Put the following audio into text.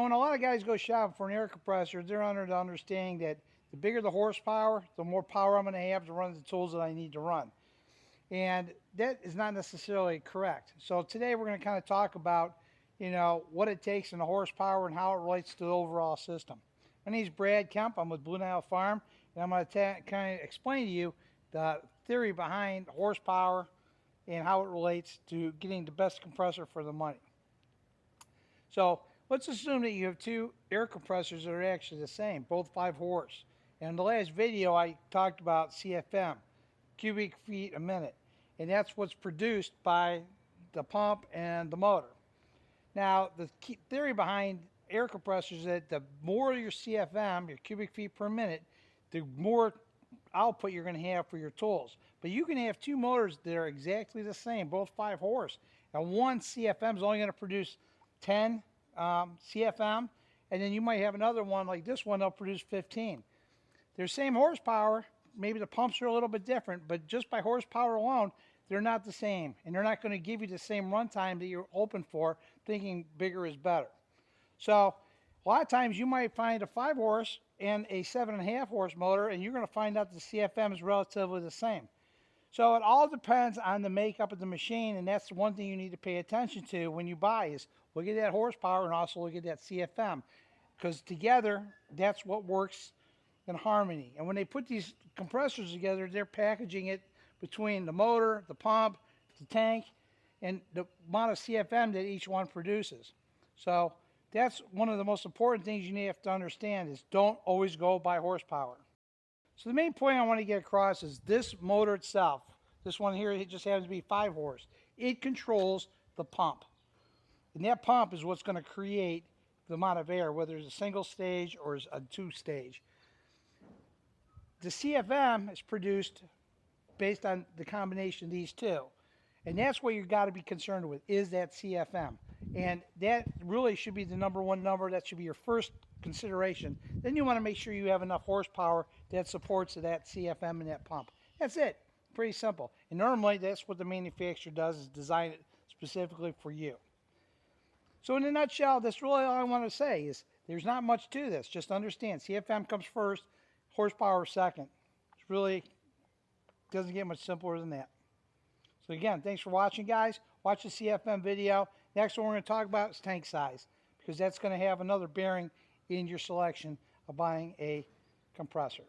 When a lot of guys go shopping for an air compressor, they're under the understanding that the bigger the horsepower, the more power I'm going to have to run the tools that I need to run. And that is not necessarily correct. So today we're going to kind of talk about, what it takes in the horsepower and how it relates to the overall system. My name is Brad Kemp. I'm with Blue Nile Farm, and I'm going to kind of explain to you the theory behind horsepower and how it relates to getting the best compressor for the money. So let's assume that you have two air compressors that are actually the same, both 5 horse. And in the last video, I talked about CFM, cubic feet a minute, and that's what's produced by the pump and the motor. Now, the key theory behind air compressors is that the more your CFM, your cubic feet per minute, the more output you're going to have for your tools. But you can have two motors that are exactly the same, both 5 horse, and one CFM is only going to produce 10 CFM, and then you might have another one like this one that'll produce 15. They're same horsepower, maybe the pumps are a little bit different, but just by horsepower alone, they're not the same, and they're not going to give you the same runtime that you're hoping for, thinking bigger is better. So a lot of times you might find a 5 horse and a 7.5 horse motor, and you're going to find out the CFM is relatively the same. So it all depends on the makeup of the machine, and that's the one thing you need to pay attention to when you buy is look at that horsepower and also look at that CFM, because together that's what works in harmony. And when they put these compressors together, they're packaging it between the motor, the pump, the tank, and the amount of CFM that each one produces. So that's one of the most important things you have to understand is don't always go by horsepower. So the main point I want to get across is this motor itself, this one here, it just happens to be 5 horse. It controls the pump. And that pump is what's going to create the amount of air, whether it's a single stage or a 2-stage. The CFM is produced based on the combination of these two. And that's what you've got to be concerned with, is that CFM. And that really should be the #1 number. That should be your first consideration. Then you want to make sure you have enough horsepower that supports that CFM and that pump. That's it. Pretty simple. And normally that's what the manufacturer does, is design it specifically for you. So in a nutshell, that's really all I want to say is there's not much to this. Just understand CFM comes first, horsepower second. It really doesn't get much simpler than that. So again, thanks for watching, guys. Watch the CFM video. Next one we're going to talk about is tank size, because that's going to have another bearing in your selection of buying a compressor.